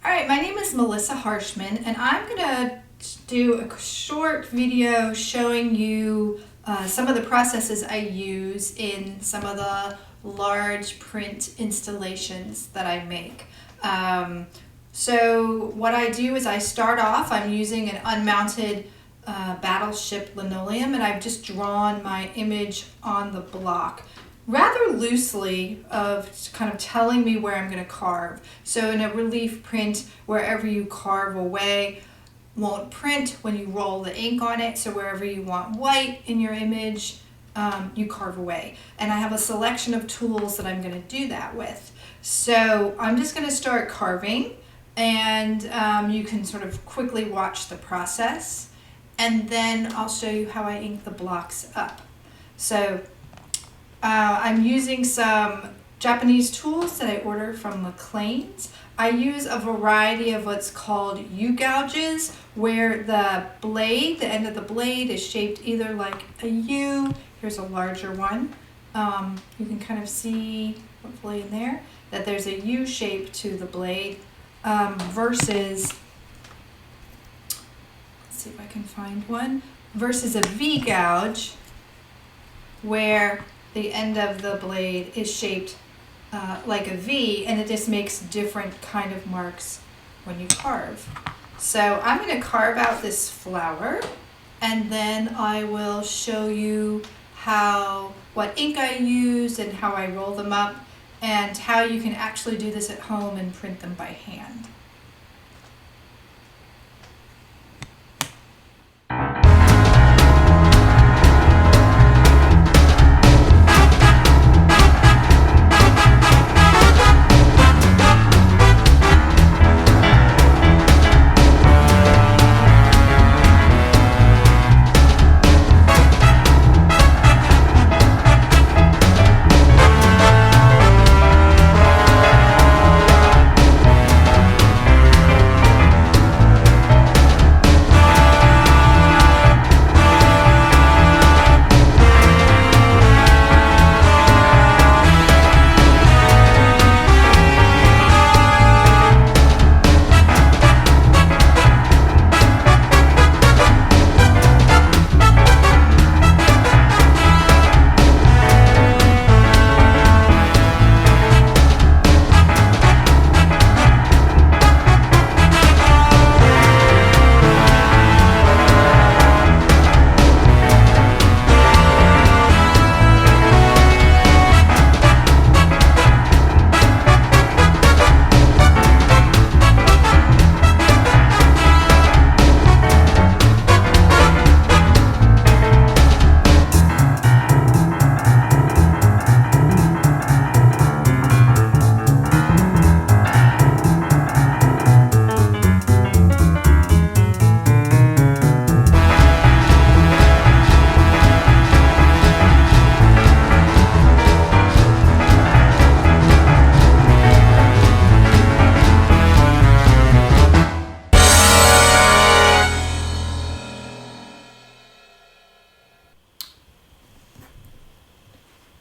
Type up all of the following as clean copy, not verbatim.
All right, my name is Melissa Harshman, and I'm going to do a short video showing you some of the processes I use in some of the large print installations that I make. So what I do is I start off, I'm using an unmounted battleship linoleum, and I've just drawn my image on the block rather loosely of kind of telling me where I'm going to carve. So in a relief print, wherever you carve away won't print when you roll the ink on it. So wherever you want white in your image, you carve away. And I have a selection of tools that I'm going to do that with. So I'm just going to start carving, and you can sort of quickly watch the process. And then I'll show you how I ink the blocks up. So I'm using some Japanese tools that I ordered from McLean's. I use a variety of what's called U-gouges, where the blade, the end of the blade is shaped either like a U. Here's a larger one. You can kind of see, hopefully in there, that there's a U shape to the blade versus, let's see if I can find one, versus a V-gouge, where the end of the blade is shaped like a V, and it just makes different kind of marks when you carve. So I'm going to carve out this flower, and then I will show you what ink I use and how I roll them up, and how you can actually do this at home and print them by hand.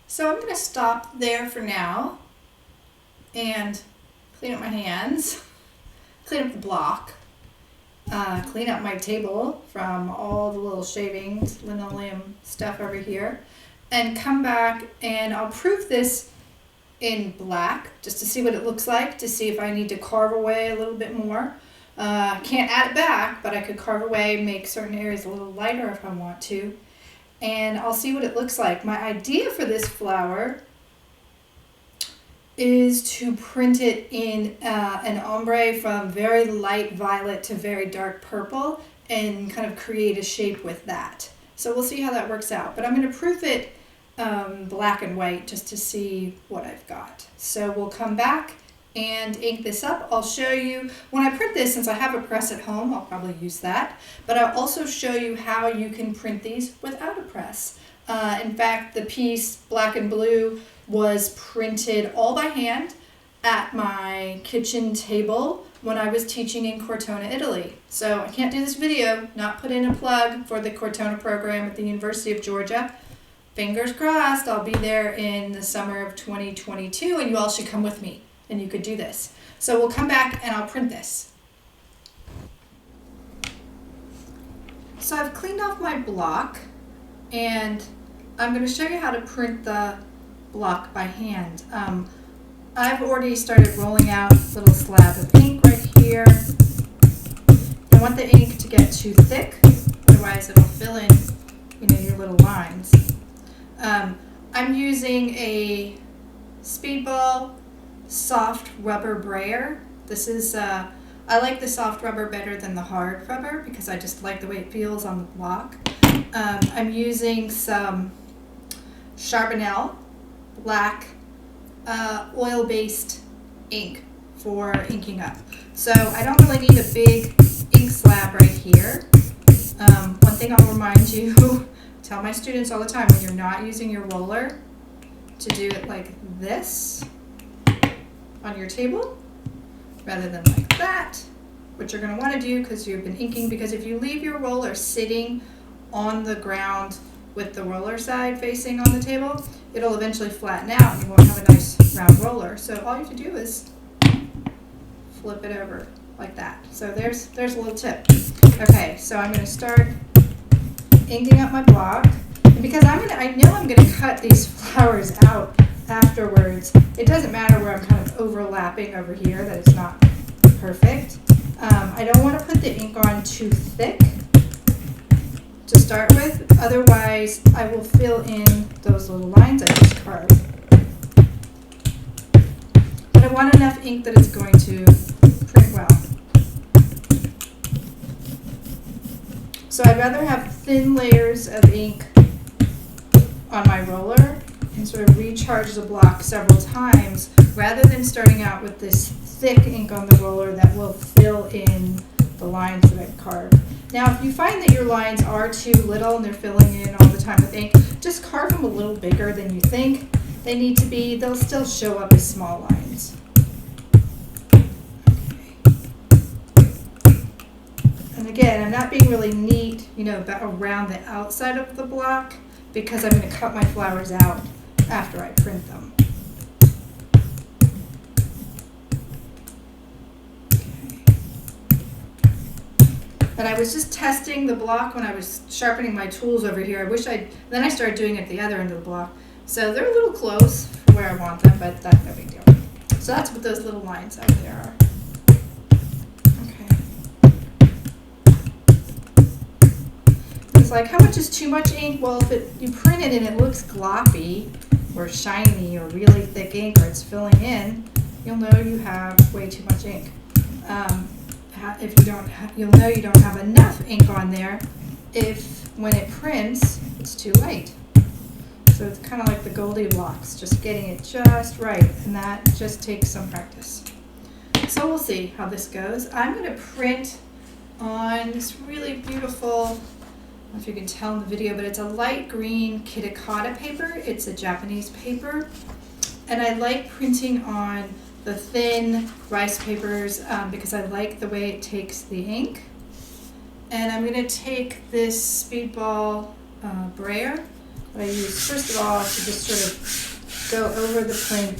So I'm going to stop there for now and clean up my hands, clean up the block, clean up my table from all the little shavings, linoleum stuff over here, and come back and I'll proof this in black just to see what it looks like, to see if I need to carve away a little bit more. Can't add it back, but I could carve away, make certain areas a little lighter if I want to. And I'll see what it looks like. My idea for this flower is to print it in an ombre from very light violet to very dark purple and kind of create a shape with that. So we'll see how that works out. But I'm going to proof it black and white just to see what I've got. So we'll come back and ink this up. I'll show you, when I print this, since I have a press at home, I'll probably use that, but I'll also show you how you can print these without a press. In fact, the piece, black and blue, was printed all by hand at my kitchen table when I was teaching in Cortona, Italy. So I can't do this video, not put in a plug for the Cortona program at the University of Georgia. Fingers crossed, I'll be there in the summer of 2022, and you all should come with me. and you could do this. So we'll come back and I'll print this. So I've cleaned off my block, and I'm going to show you how to print the block by hand. I've already started rolling out a little slab of ink right here. You want the ink to get too thick, otherwise it'll fill in, your little lines. I'm using a Speedball soft rubber brayer. This is I like the soft rubber better than the hard rubber because I just like the way it feels on the block. I'm using some Charbonnel black oil-based ink for inking up. So I don't really need a big ink slab right here. One thing I'll remind you, tell my students all the time, when you're not using your roller, to do it like this on your table rather than like that, which you're going to want to do because you've been inking, because if you leave your roller sitting on the ground with the roller side facing on the table, it'll eventually flatten out and you won't have a nice round roller. So all you have to do is flip it over like that. So there's a little tip. Okay, so I'm going to start inking up my block. And because I know I'm going to cut these flowers out afterwards, it doesn't matter where I'm kind of overlapping over here, that it's not perfect. I don't want to put the ink on too thick to start with, otherwise I will fill in those little lines I just carved. But I want enough ink that it's going to print well. So I'd rather have thin layers of ink on my roller and sort of recharge the block several times rather than starting out with this thick ink on the roller that will fill in the lines that I've carved. Now if you find that your lines are too little and they're filling in all the time with ink, just carve them a little bigger than you think they need to be. They'll still show up as small lines. And again, I'm not being really neat, around the outside of the block because I'm going to cut my flowers out after I print them. And I was just testing the block when I was sharpening my tools over here. Then I started doing it at the other end of the block. So they're a little close for where I want them, but that's no big deal. So that's what those little lines out there are. It's like, how much is too much ink? Well, if you print it and it looks gloppy or shiny or really thick ink, or it's filling in, you'll know you have way too much ink. If you don't, you'll know you don't have enough ink on there if when it prints, it's too light. So it's kind of like the Goldilocks, just getting it just right, and that just takes some practice. So we'll see how this goes. I'm going to print on this really beautiful, I don't know if you can tell in the video, but it's a light green kitakata paper. It's a Japanese paper, and I like printing on the thin rice papers because I like the way it takes the ink. And I'm going to take this Speedball brayer that I use first of all to just sort of go over the print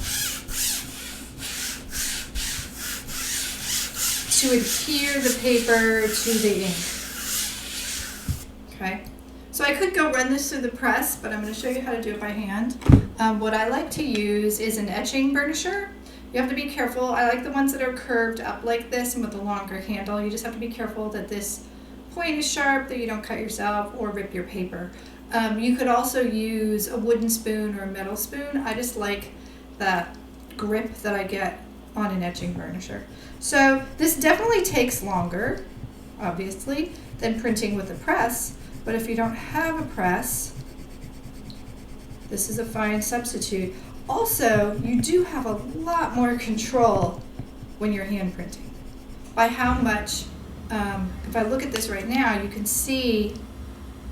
to adhere the paper to the ink. Okay, so I could go run this through the press, but I'm going to show you how to do it by hand. What I like to use is an etching burnisher. You have to be careful. I like the ones that are curved up like this and with a longer handle. You just have to be careful that this point is sharp, that you don't cut yourself or rip your paper. You could also use a wooden spoon or a metal spoon. I just like the grip that I get on an etching burnisher. So this definitely takes longer, obviously, than printing with a press. But if you don't have a press, this is a fine substitute. Also, you do have a lot more control when you're hand printing. By how much, if I look at this right now, you can see,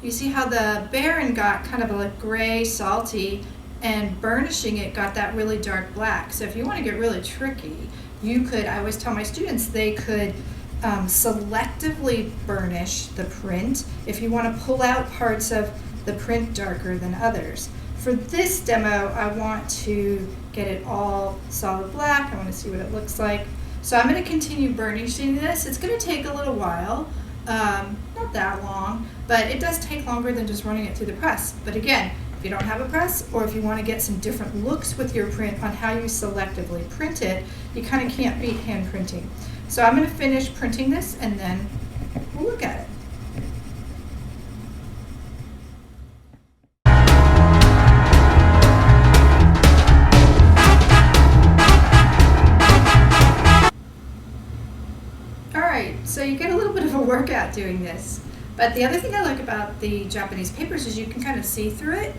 how the Baron got kind of a gray, salty, and burnishing it got that really dark black. So if you want to get really tricky, you could, I always tell my students, they could selectively burnish the print if you want to pull out parts of the print darker than others. for this demo, I want to get it all solid black. I want to see what it looks like. So I'm going to continue burnishing this. It's going to take a little while, not that long, but it does take longer than just running it through the press. But again, if you don't have a press, or if you want to get some different looks with your print on how you selectively print it, you kind of can't beat hand printing. So I'm going to finish printing this and then we'll look at it. So you get a little bit of a workout doing this. But the other thing I like about the Japanese papers is you can kind of see through it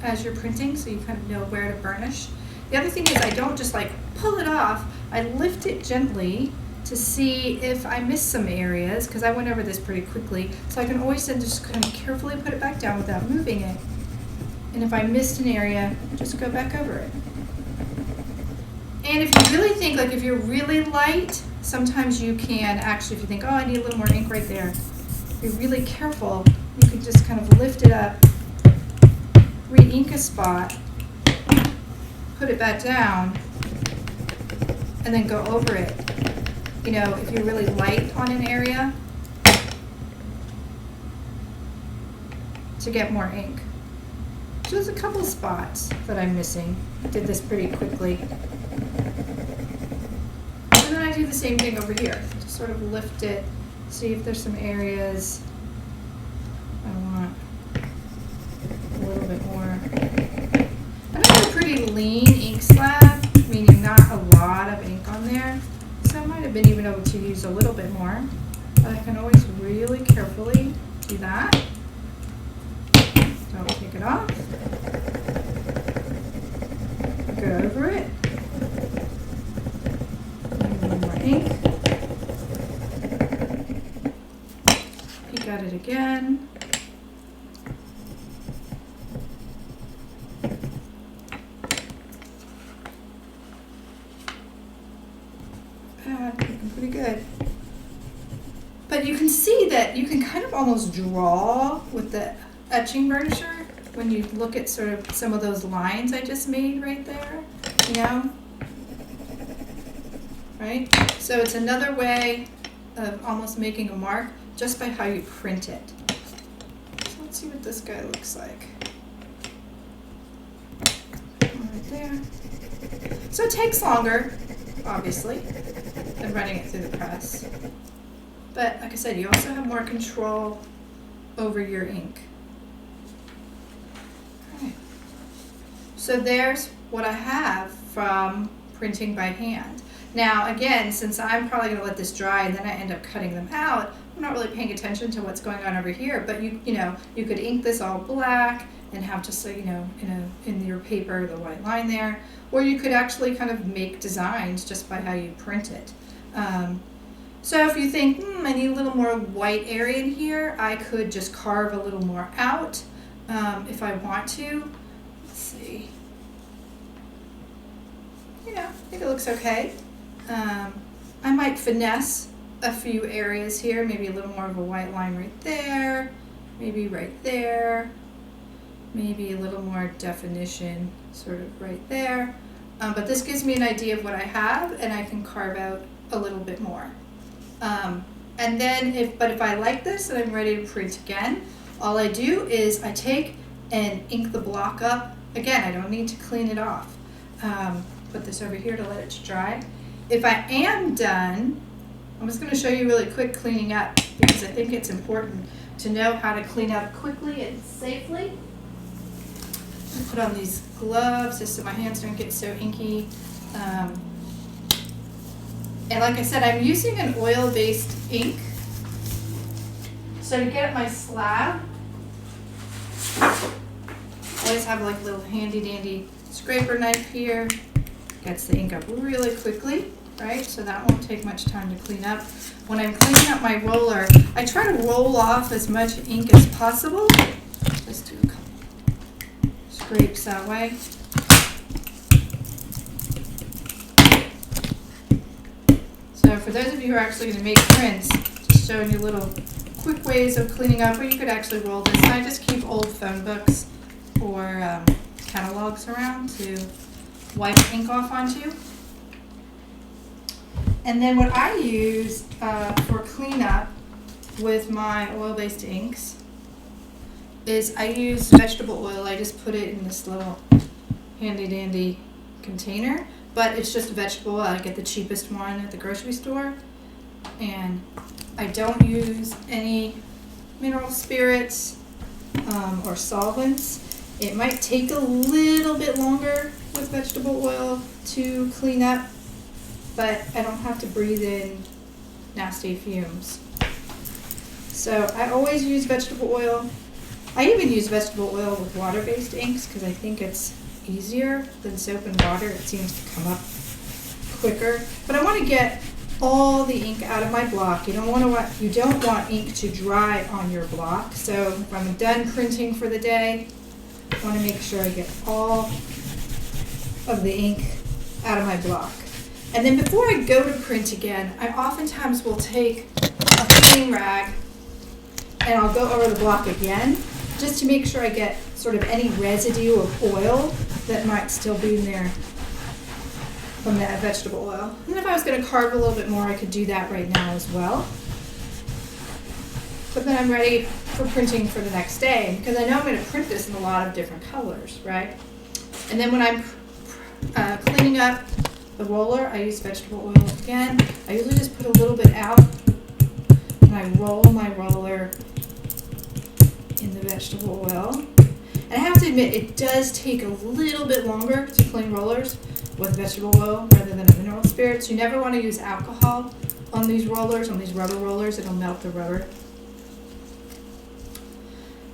as you're printing, so you kind of know where to burnish. The other thing is I don't just like pull it off, I lift it gently to see if I miss some areas, because I went over this pretty quickly, so I can always then just kind of carefully put it back down without moving it. And if I missed an area, just go back over it. And if you really think, like if you're really light, sometimes you can actually, if you think, oh, I need a little more ink right there, if you're really careful, you can just kind of lift it up, re-ink a spot, put it back down, and then go over it. You know, if you're really light on an area, to get more ink. So there's a couple spots that I'm missing. I did this pretty quickly. And then I do the same thing over here. Just sort of lift it, see if there's some areas I want a little bit more. I have a pretty lean ink slab, meaning not a lot of ink on there. So I might have been even able to use a little bit more. But I can always really carefully do that. Don't take it off. Go over it. Ink. Peek at it again. Looking pretty good. But you can see that you can kind of almost draw with the etching burnisher when you look at sort of some of those lines I just made right there, you know? Right? So it's another way of almost making a mark just by how you print it. So let's see what this guy looks like. Right there. So it takes longer, obviously, than running it through the press. But like I said, you also have more control over your ink. Okay. So there's what I have from printing by hand. Now again, since I'm probably going to let this dry and then I end up cutting them out, I'm not really paying attention to what's going on over here. But you know, you could ink this all black and have just, you know, in your paper the white line there, or you could actually kind of make designs just by how you print it. So if you think, I need a little more white area in here, I could just carve a little more out if I want to. Let's see. Yeah, I think it looks okay. I might finesse a few areas here, maybe a little more of a white line right there, maybe right there, maybe a little more definition sort of right there. But this gives me an idea of what I have, and I can carve out a little bit more. And then if I like this and I'm ready to print again, all I do is I take and ink the block up. Again, I don't need to clean it off. Put this over here to let it dry. If I am done, I'm just going to show you really quick cleaning up, because I think it's important to know how to clean up quickly and safely. I put on these gloves just so my hands don't get so inky. And like I said, I'm using an oil-based ink. So to get my slab, I always have like a little handy-dandy scraper knife here. Gets the ink up really quickly, right? So that won't take much time to clean up. When I'm cleaning up my roller, I try to roll off as much ink as possible. Just do a couple scrapes that way. So for those of you who are actually going to make prints, just showing you little quick ways of cleaning up, or you could actually roll this. And I just keep old phone books or catalogs around to wipe ink off onto. And then what I use for cleanup with my oil-based inks is I use vegetable oil. I just put it in this little handy-dandy container, but it's just vegetable oil. I get the cheapest one at the grocery store, and I don't use any mineral spirits or solvents. It might take a little bit longer with vegetable oil to clean up, but I don't have to breathe in nasty fumes. So I always use vegetable oil. I even use vegetable oil with water-based inks because I think it's easier than soap and water. It seems to come up quicker. But I want to get all the ink out of my block. You don't want ink to dry on your block. So if I'm done printing for the day, I want to make sure I get all of the ink out of my block. And then before I go to print again, I oftentimes will take a clean rag and I'll go over the block again just to make sure I get sort of any residue of oil that might still be in there from that vegetable oil. And if I was going to carve a little bit more, I could do that right now as well. But then I'm ready for printing for the next day because I know I'm going to print this in a lot of different colors, right? And then when I'm cleaning up the roller, I use vegetable oil again. I usually just put a little bit out and I roll my roller in the vegetable oil. And I have to admit, it does take a little bit longer to clean rollers with vegetable oil rather than a mineral spirit. So you never want to use alcohol on these rollers, on these rubber rollers. It'll melt the rubber.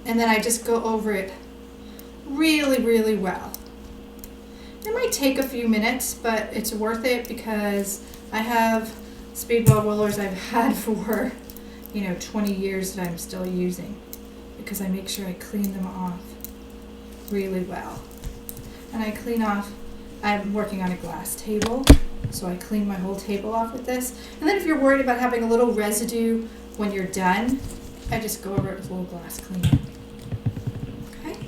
And then I just go over it really, really well. It might take a few minutes, but it's worth it because I have speedball rollers I've had for 20 years that I'm still using because I make sure I clean them off really well. And I clean off, I'm working on a glass table, so I clean my whole table off with this. And then if you're worried about having a little residue when you're done, I just go over it with a little glass cleaner. Okay?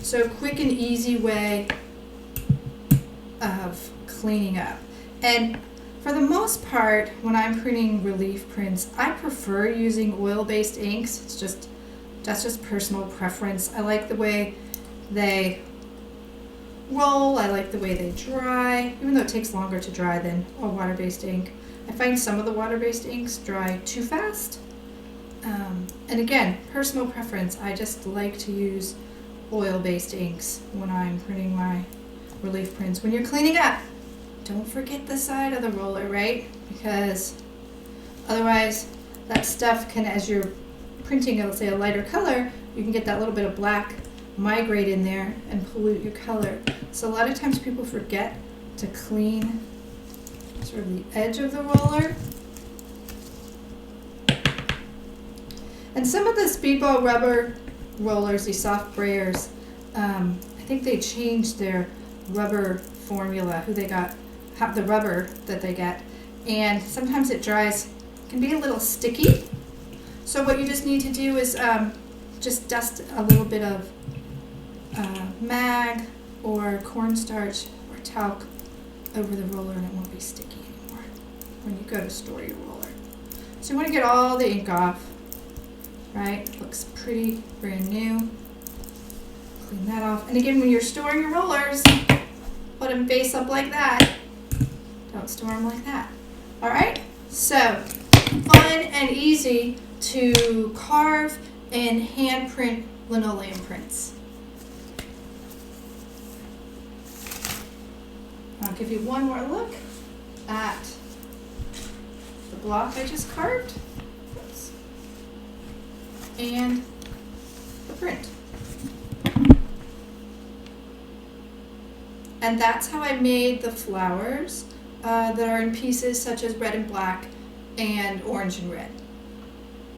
So quick and easy way of cleaning up. And for the most part, when I'm printing relief prints, I prefer using oil-based inks. That's just personal preference. I like the way they roll. I like the way they dry, even though it takes longer to dry than a water-based ink. I find some of the water-based inks dry too fast. And again, personal preference. I just like to use oil-based inks when I'm printing my relief prints. When you're cleaning up, don't forget the side of the roller, right? Because otherwise that stuff can, as you're printing, let's say a lighter color, you can get that little bit of black migrate in there and pollute your color. So a lot of times people forget to clean sort of the edge of the roller. And some of the speedball rubber rollers, these soft brayers, I think they changed their rubber formula, the rubber that they get, and sometimes it can be a little sticky. So what you just need to do is just dust a little bit of mag or cornstarch or talc over the roller and it won't be sticky anymore when you go to store your roller. So you want to get all the ink off, right? Looks pretty, brand new. Clean that off. And again, when you're storing your rollers, put them face up like that. Don't store them like that. All right? So, fun and easy to carve and hand print linoleum prints. I'll give you one more look at the block I just carved. Oops. And the print. And that's how I made the flowers that are in pieces such as red and black and orange and red.